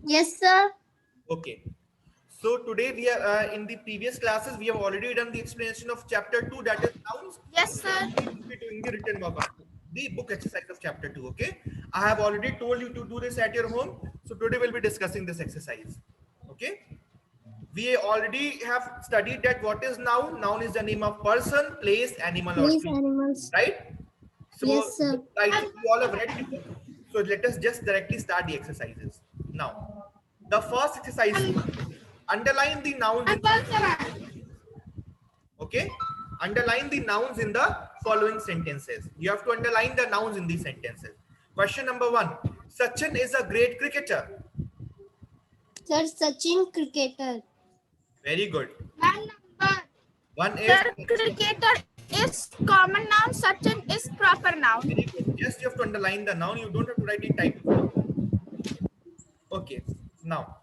Yes, sir. Okay. So today we are in the previous classes we have already done the explanation of chapter 2, that is nouns. Yes, sir. We will be doing the written work of the book exercise of chapter 2. Okay. I have already told you to do this at your home. So today we'll be discussing this exercise. Okay. We already have studied that what is noun. Noun is the name of person, place, animal, or Please, thing. animals. Right? So Yes, sir. I think you all have read the book. So let us just directly start the exercises. Now, the first exercise is underline the nouns in okay. Underline the nouns in the following sentences. You have to underline the nouns in these sentences. Question number 1. Sachin is a great cricketer. Sir, Sachin cricketer. Very good. Man number. One is Sir, cricketer is common noun. Sachin is proper noun. very good. Just you have to underline the noun. You don't have to write the type of noun. Okay. Now,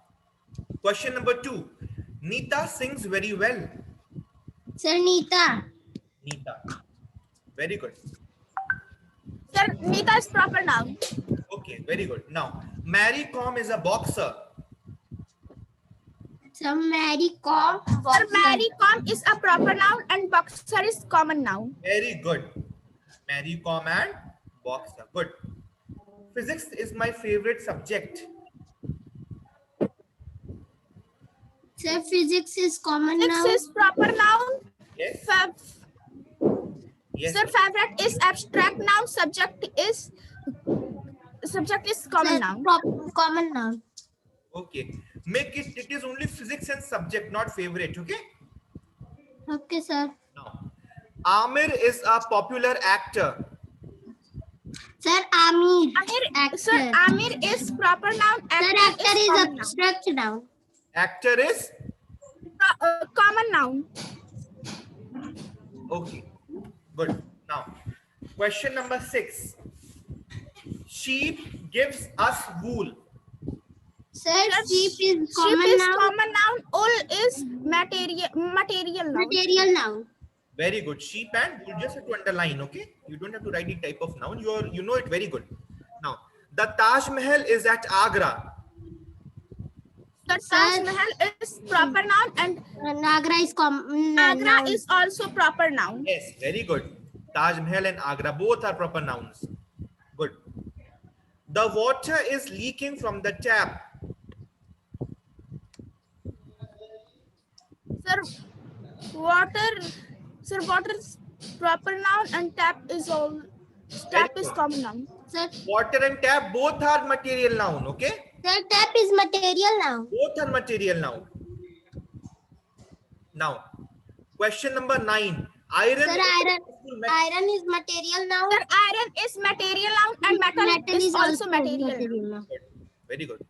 question number 2. Neeta sings very well. Sir, Neeta. Neeta. Very good. Sir, Neeta is proper noun. Okay, very good. Now, Mary Com is a boxer. Sir, Mary Com. Sir, Mary Com is a proper noun and boxer is common noun. Very good. Mary Com and boxer. Good. Physics is my favorite subject. Sir, physics is common Physics noun. is proper noun. Yes. Yes. Sir, favorite is abstract noun. Subject is common Sir, noun. common noun. Okay. Make it. It is only physics and subject, not favorite. Okay. Okay, sir. Now, Amir is a popular actor. Sir, Amir. Amir, sir, Amir is proper noun. Sir, actor is common abstract noun. Actor is noun. Common noun. okay. Good. Now, question number 6. Sheep gives us wool. Sir, sheep is common noun. Common noun. Wool is material noun. Material noun. Very good. Sheep and wool, just have to underline. Okay. You don't have to write the type of noun. You know it very good. Now, the Taj Mahal is at Agra. The Taj Mahal is proper noun and Agra is common Agra noun. is also proper noun. Yes, very good. Taj Mahal and Agra both are proper nouns. Good. The water is leaking from the tap. Water is proper noun and tap is common noun. Sir, Water and tap both are material noun. Okay. sir, tap is material noun. Both are material noun. Now, question number 9. Iron. Sir, iron is material noun. Sir, iron is material noun and metal is also material noun. Very good.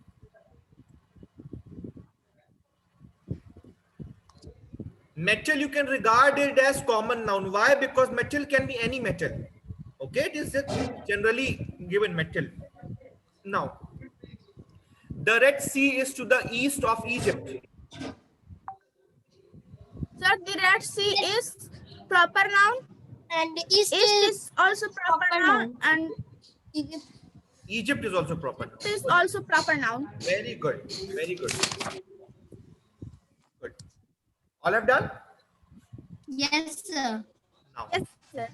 Metal you can regard it as common noun. Why? Because metal can be any metal. Okay, it is just generally given metal. Now, the Red Sea is to the east of Egypt. Sir, the Red Sea is proper noun. And east is also proper noun and Egypt is also proper noun. it is also proper noun. Very good. Very good. Good. All have done? yes, sir. Now, Yes, sir.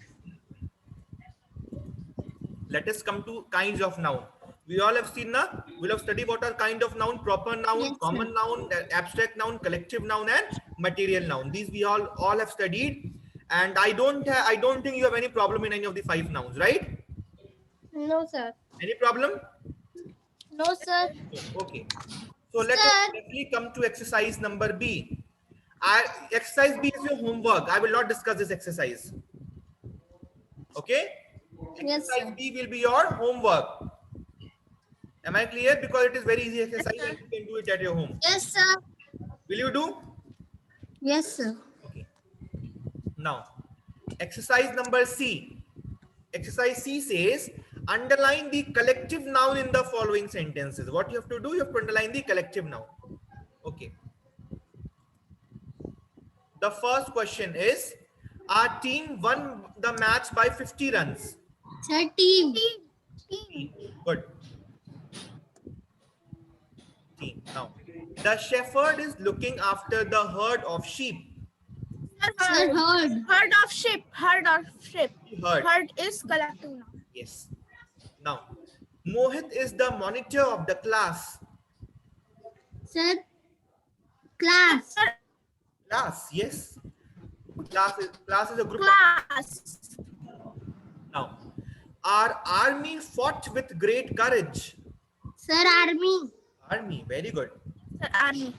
let us come to kinds of noun. We all have seen now. We'll have studied what are kind of noun: proper noun, Yes, common noun, abstract noun, collective noun, and material noun. These we all have studied, and I don't think you have any problem in any of the 5 nouns, right? No, sir. Any problem? No, sir. Okay. So let us directly come to exercise number B. Exercise B is your homework. I will not discuss this exercise. Okay? Yes, Exercise sir. B will be your homework. Am I clear? Because it is very easy exercise Yes, sir. and you can do it at your home. Yes, sir. Will you do? Yes, sir. Okay. Now, exercise number C. Exercise C says, underline the collective noun in the following sentences. What you have to do, you have to underline the collective noun. Okay. The first question is, our team won the match by 50 runs. Sir, team. Good. 15. Now, the shepherd is looking after the herd of sheep. Sir, herd. Herd of sheep. Herd of sheep. Herd. Herd is collective noun. Yes. Now, Mohit is the monitor of the class. Sir, class. Sir, Class, yes. Class is a group. class. Now, our army fought with great courage. Sir, army. Army, very good. Sir, army.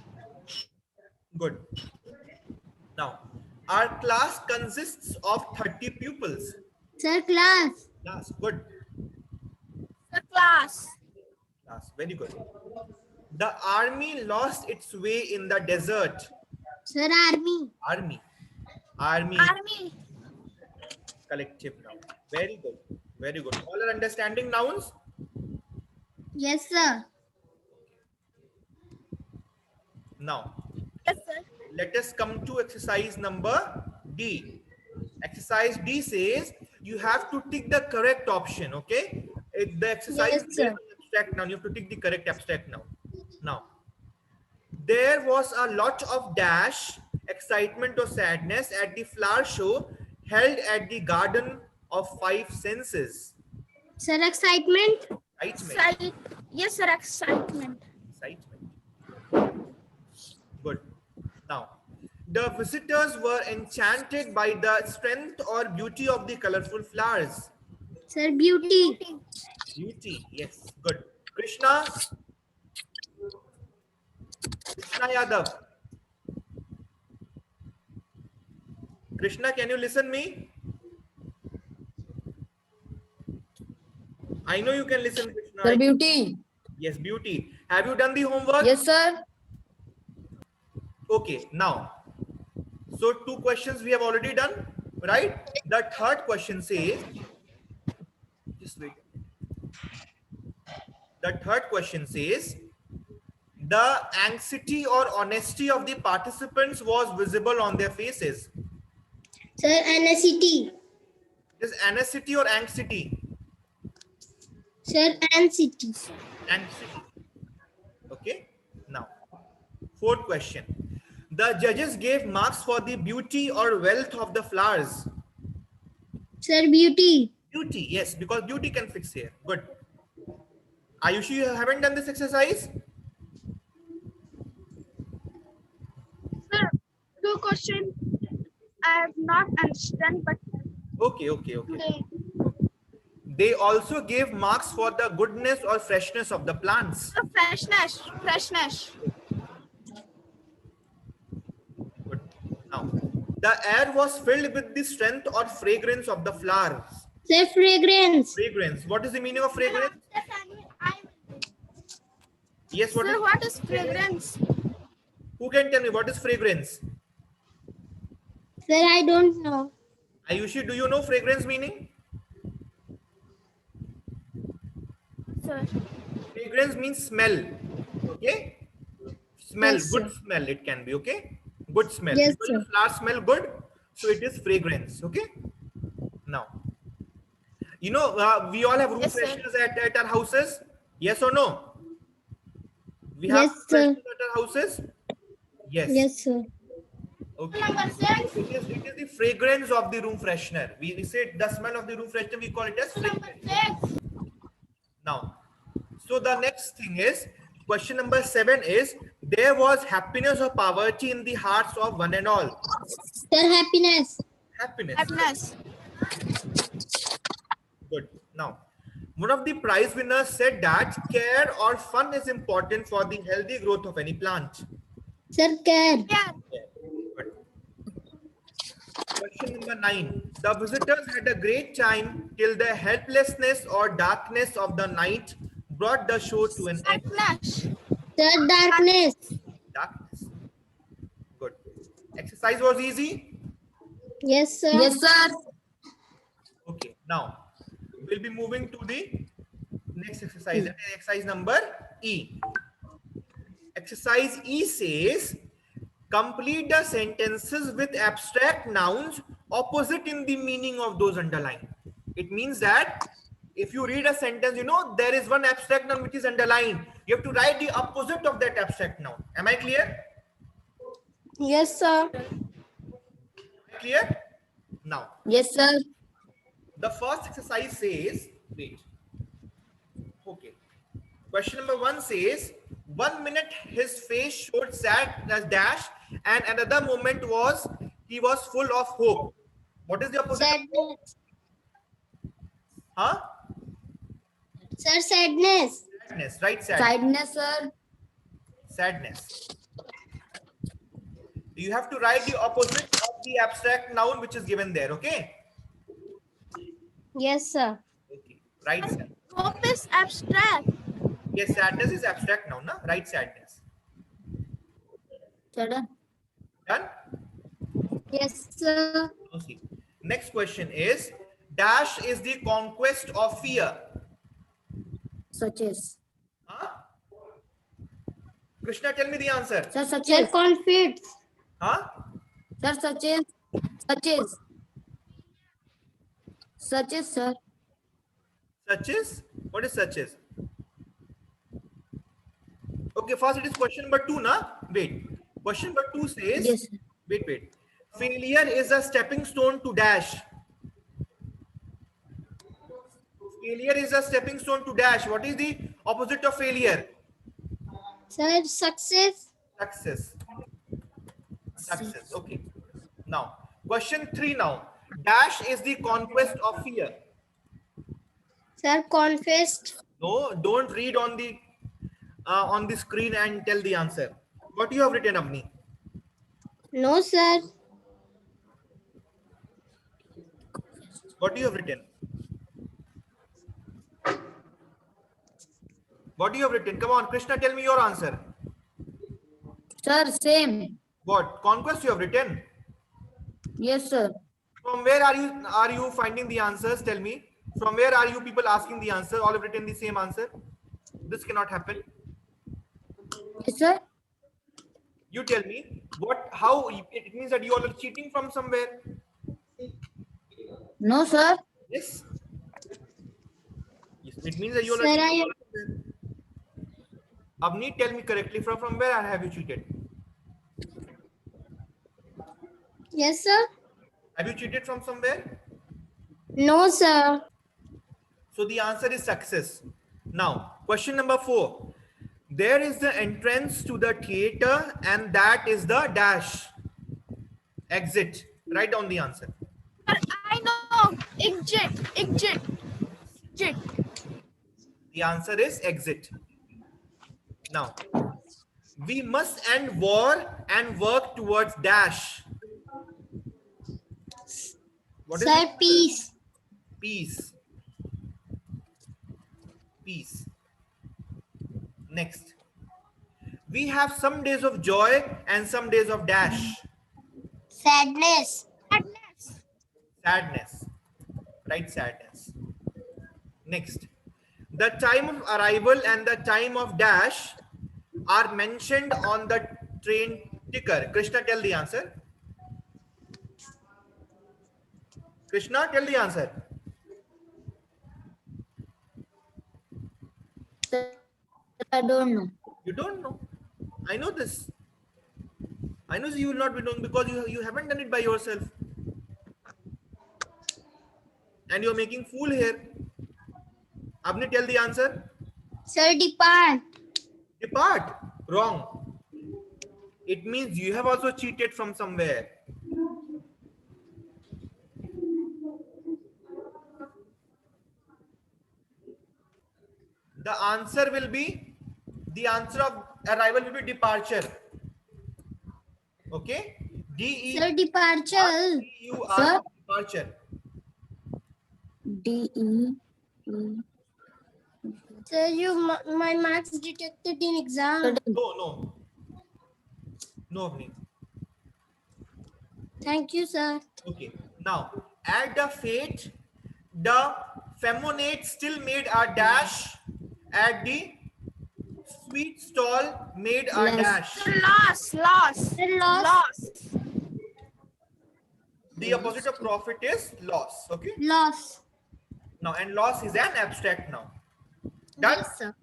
Good. Now, our class consists of 30 pupils. Sir, class. Class, good. Sir, class. Class, very good. The army lost its way in the desert. Sir, army. Army. Army, Army. collective noun. Very good. Very good. All are understanding nouns? Yes, sir. Now, Yes, sir. let us come to exercise number D. Exercise D says you have to tick the correct option, okay? The exercise Yes, is sir. abstract noun. You have to tick the correct abstract noun. Now, there was a lot of dash, excitement or sadness at the flower show held at the Garden of Five Senses. Sir, excitement. Excitement. Yes, sir. Excitement. Excitement. Good. Now, the visitors were enchanted by the strength or beauty of the colorful flowers. Sir, beauty. Beauty, yes, good. Krishna. Krishna Yadav. Krishna, can you listen me? I know you can listen, Krishna. Sir, beauty. Yes, beauty. Have you done the homework? Yes, sir. Okay, now, so 2 questions we have already done, right? The third question says, just wait. The third question says, the anxiety or honesty of the participants was visible on their faces. Sir, NCT. Is anxiety or anxiety? Sir, NCT. Anxiety. Okay, now, fourth question. The judges gave marks for the beauty or wealth of the flowers. Sir, beauty. Beauty, yes, because beauty can fix here. Good. Ayushi, you haven't done this exercise? Sir, 2 questions I have not understand, but Okay. today. They also gave marks for the goodness or freshness of the plants. Sir, freshness. Freshness. Good. Now, the air was filled with the strength or fragrance of the flowers. Sir, fragrance. Fragrance. What is the meaning of fragrance? Yes, what is? Sir, what is fragrance? Who can tell me what is fragrance? Sir, I don't know. Ayushi, do you know fragrance meaning? Sir, Fragrance means smell. Okay? Smell, Yes, good sir. smell it can be, okay? Good smell. Yes, Because the sir. flowers smell good, so it is fragrance, okay? Now, you know, we all have room Yes, sir. fresheners at our houses. Yes or no? We have Yes, sir. fresheners at our houses. Yes. Yes, sir. Okay. number 6. It is the fragrance of the room freshener. We say the smell of the room freshener. We call it as Number fragrance. 6. Now, so the next thing is question number 7 is there was happiness or poverty in the hearts of one and all. Sir, happiness. Happiness. Happiness. Good. Now, one of the prize winners said that care or fun is important for the healthy growth of any plant. Sir, care. Yeah. Good. Question number 9. The visitors had a great time till the helplessness or darkness of the night brought the show to an end. Darkness. Sir, darkness. Darkness. Good. Exercise was easy. Yes, sir. Yes, sir. Okay. Now, we'll be moving to the next exercise. That is exercise number E. Exercise E says, complete the sentences with abstract nouns opposite in the meaning of those underlined. It means that if you read a sentence, you know, there is one abstract noun which is underlined. You have to write the opposite of that abstract noun. Am I clear? Yes, sir. Clear? Now, Yes, sir. the first exercise says, wait. Okay. Question number 1 says, 1 minute his face showed sad as dash, and another moment was he was full of hope. What is the opposite? Sadness. Huh? Sir, sadness. Sadness, right? Sadness. Sadness, sir. Sadness. You have to write the opposite of the abstract noun which is given there. Okay. Yes, sir. Okay. Right. Sadness. Hope is abstract. Yes, sadness is abstract noun. Na? Right. Sadness. Done. Done. Yes, sir. Okay. Next question is, dash is the conquest of fear. Such as. Huh? Krishna, tell me the answer. Sir, such as. Confidence. Huh? Sir, such as. Such as. Such as, sir. Such as? What is such as? Okay, first it is question number 2, na? Wait. Question number 2 says, Yes, sir. wait. Failure is a stepping stone to dash. Failure is a stepping stone to dash. What is the opposite of failure? Sir, success. Success. Success. Okay. Now, question 3 now. Dash is the conquest of fear. Sir, confessed. No, don't read on the screen and tell the answer. What you have written, Avni? No, sir. What you have written? What you have written? Come on, Krishna, tell me your answer. Sir, same. What? Conquest you have written? Yes, sir. From where are you finding the answers? Tell me. From where are you people asking the answer? All have written the same answer. This cannot happen. Yes, sir. You tell me what, how it means that you all are cheating from somewhere. No, sir. Yes. Yes. It means that you all Sir, are I cheating. Avni, tell me correctly from where have you cheated? Yes, sir. Have you cheated from somewhere? No, sir. So the answer is success. Now, question number 4. There is the entrance to the theater and that is the dash. Exit. Write down the answer. I know. Exit. The answer is exit. Now, we must end war and work towards dash. What is Sir, it? peace. Peace. Peace. Next. We have some days of joy and some days of dash. Sadness. Sadness. Right, sadness. Next. The time of arrival and the time of dash are mentioned on the train ticker. Krishna, tell the answer. Krishna, tell the answer. Sir, I don't know. You don't know. I know this. I know you will not be doing because you haven't done it by yourself. And you're making fool here. Abni, tell the answer. Sir, depart. Depart. Wrong. It means you have also cheated from somewhere. The answer will be, the answer of arrival will be departure. Okay? Sir, departure. D-E-U-R, Sir? departure. D-E. Sir, my marks detected in exam. No, Avni. Thank you, sir. Okay. Now, at the fete, the femonate still made a dash. At the sweet stall, made a Yes. dash. Loss. The opposite of profit is loss. Okay. Loss. Now, and loss is an abstract noun. Done? Yes, sir.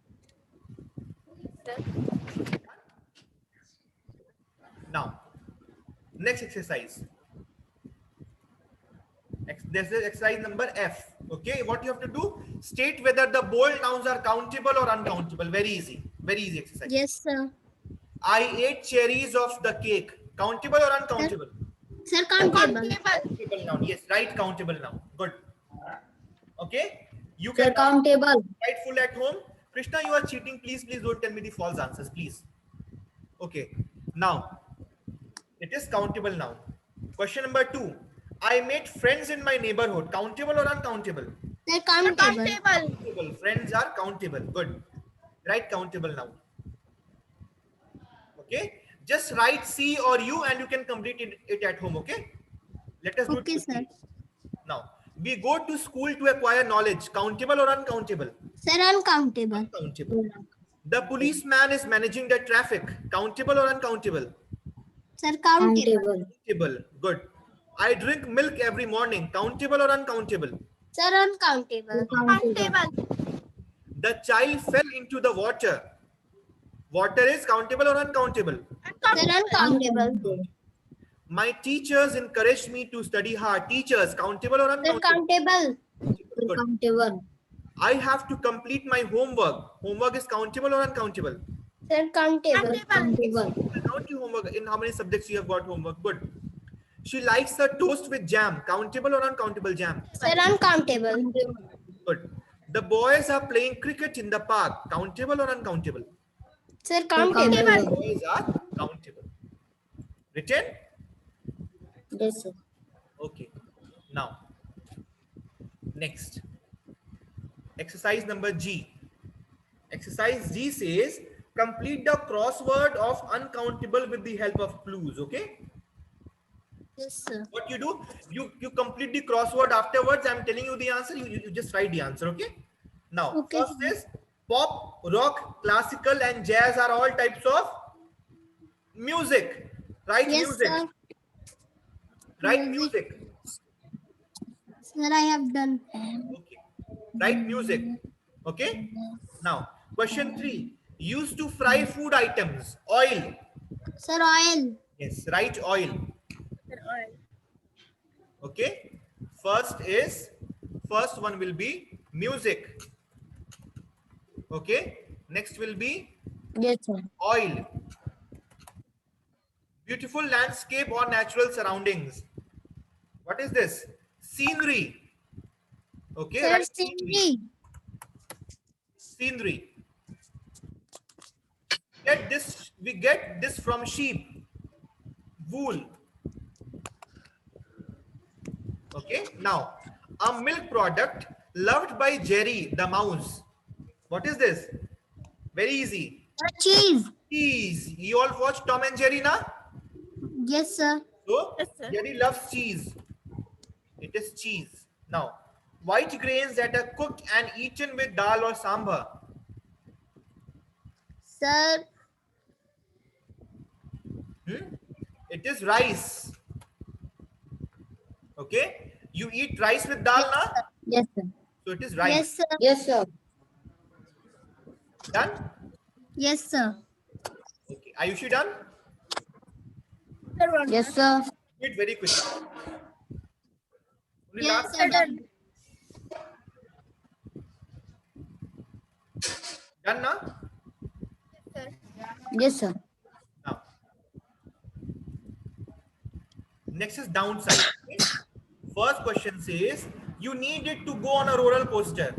Now, next exercise. This is exercise number F. Okay, what you have to do? State whether the bold nouns are countable or uncountable. Very easy. Very easy exercise. Yes, sir. I ate cherries of the cake. Countable or uncountable? Sir, countable. Countable noun. Yes, right. Countable noun. Good. Okay. You Sir, can countable. write full at home. Krishna, you are cheating. Please don't tell me the false answers, please. Okay. Now, it is countable noun. Question number 2. I made friends in my neighborhood. Countable or uncountable? Sir, countable. Countable. Friends are countable. Good. Write countable noun. Okay. Just write C or U and you can complete it at home. Okay. Let us do Okay, it sir. quickly. Now, we go to school to acquire knowledge. Countable or uncountable? Sir, uncountable. Uncountable. The policeman is managing the traffic. Countable or uncountable? Sir, countable. Countable. Good. I drink milk every morning. Countable or uncountable? Sir, uncountable. The child fell into the water. Water is countable or uncountable? Sir, uncountable. My teachers encouraged me to study hard. Teachers, countable or Sir, uncountable? countable. Good. Countable. I have to complete my homework. Homework is countable or uncountable? Sir, countable. Countable. Count your homework. In how many subjects you have got homework? Good. She likes a toast with jam. Countable or uncountable jam? Sir, uncountable. Good. The boys are playing cricket in the park. Countable or uncountable? Sir, countable. Boys are countable. Written? Yes, sir. Okay. Now, next. Exercise number G. Exercise G says, complete the crossword of uncountable with the help of clues. Okay. Yes, sir. What you do, you complete the crossword afterwards. I'm telling you the answer. You just write the answer. Okay. Now, Okay. first is pop, rock, classical, and jazz are all types of music. Write Yes, music. sir. Write Music. music. Sir, I have done. Okay. Write music. Okay. Now, question 3. Used to fry food items. Oil. Sir, oil. Yes. Write oil. Okay. First one will be music. Okay. Next will be Yes, sir. oil. Beautiful landscape or natural surroundings. What is this? Scenery. Okay. Sir, Write scenery. Scenery. We get this from sheep. Wool. Okay. Now, a milk product loved by Jerry the mouse. What is this? Very easy. Sir, cheese. Cheese. You all watch Tom and Jerry na? Yes, sir. So, Yes, sir. Jerry loves cheese. It is cheese. Now, white grains that are cooked and eaten with dal or sambar. Sir, It is rice. Okay. You eat rice with dal na? yes, sir. So it is rice. Yes, sir. Yes, sir. Done? Yes, sir. Okay. Ayushi done? Yes, sir. Do it very quickly. Only Yes, last sir. Done. done na? Yes, sir. Now. Next is downside. Okay? First question says, you need it to go on a roller coaster.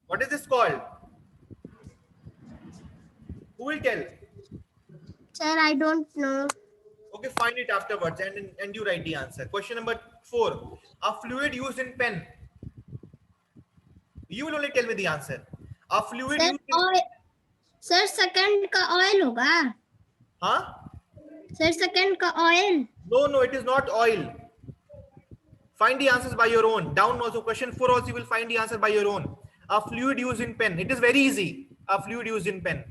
What is this called? Who will tell? Sir, I don't know. Okay, find it afterwards and you write the answer. Question number 4. A fluid used in pen. You will only tell me the answer. A fluid Sir, used in oil. Sir, second का oil होगा. Huh? Sir, second का oil. No, it is not oil. Find the answers by your own. Down also, question 4 also you will find the answer by your own. A fluid used in pen. It is very easy. A fluid used in pen.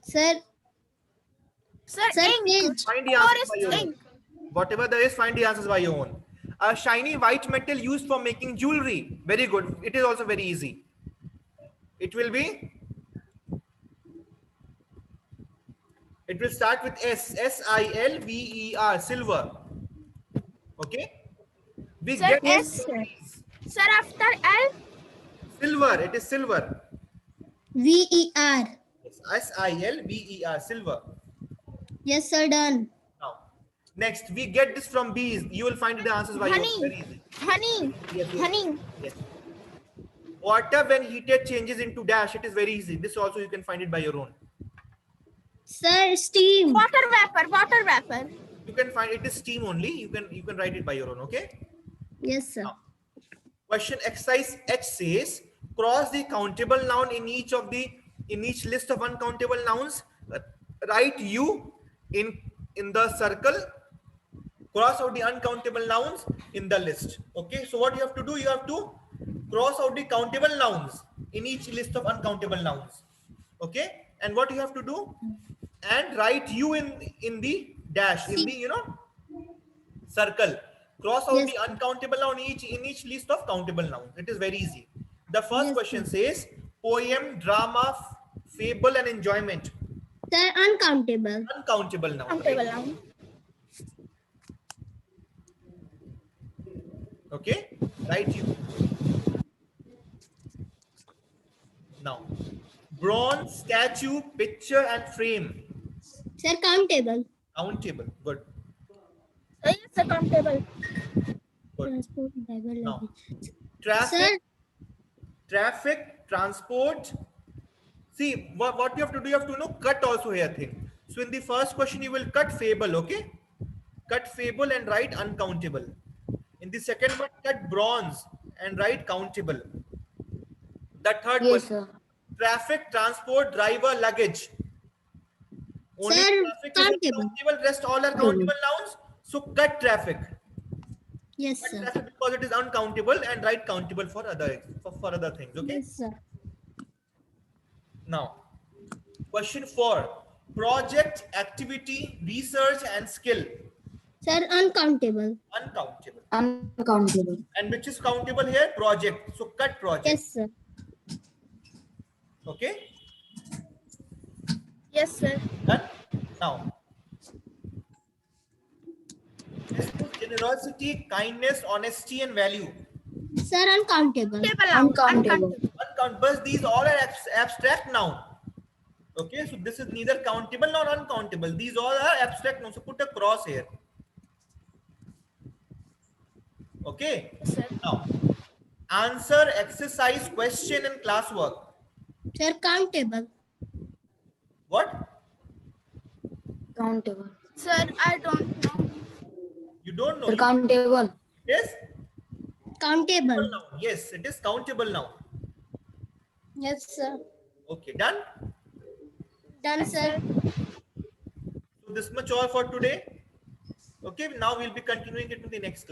Sir, Sir, sir, ink. ink. Find the answers by Forest your own. ink. Whatever there is, find the answers by your own. A shiny white metal used for making jewelry. Very good. It is also very easy. It will start with S. S-I-L-V-E-R. Silver. Okay. We Sir, get S. Sir, after L. silver. It is silver. V-E-R. Yes. S-I-L-V-E-R. Silver. Yes, sir, done. Now, next we get this from bees. You will find the answers by your own. Honey. Very easy. Honey. Yes, yes. Honey. Yes. Water when heated changes into dash. It is very easy. This also you can find it by your own. Sir, steam. Water vapor. Water vapor. You can find it is steam only. You can write it by your own. Okay. Yes, sir. Now, question exercise H says cross the countable noun in each list of uncountable nouns. Write U in the circle. Cross out the uncountable nouns in the list. Okay. So what you have to do? You have to cross out the countable nouns in each list of uncountable nouns. Okay. And what you have to do? And write U in the dash, in the circle. Cross out Yes. the uncountable noun in each list of countable nouns. It is very easy. The first Yes, question says poem, drama, fable, and enjoyment. Sir, uncountable. Uncountable noun. Countable Right? noun. Okay. Write U. Now, bronze, statue, picture, and frame. Sir, countable. Countable. Good. Yes, sir, countable. Good. Transport, driver, Now, luggage. traffic, Sir, transport. See, what you have to do, you have to cut also here thing. So in the first question, you will cut fable, okay? Cut fable and write uncountable. In the second one, cut bronze and write countable. The third yes, one, sir. traffic, transport, driver, luggage. Only Sir, traffic is countable. uncountable, rest all are countable nouns. So cut traffic. Yes, Cut sir. traffic because it is uncountable and write countable for other things, okay? Yes, sir. Now, question 4. Project, activity, research, and skill. Sir, uncountable. Uncountable. Uncountable. And which is countable here? Project. So cut project. Yes, sir. Okay. Yes, sir. Done. Now, generosity, kindness, honesty, and value. Sir, uncountable. Countable noun. Uncountable. But these all are abstract noun. Okay, so this is neither countable nor uncountable. These all are abstract nouns. So put a cross here. Okay. Yes, sir. Now, answer, exercise, question, and classwork. Sir, countable. What? Countable. Sir, I don't know. You don't know. Sir, countable. Yes. Countable. Noun. Yes, it is countable now. Yes, sir. Okay, done. Done, sir. So this much all for today. Okay, now we'll be continuing it in the next class.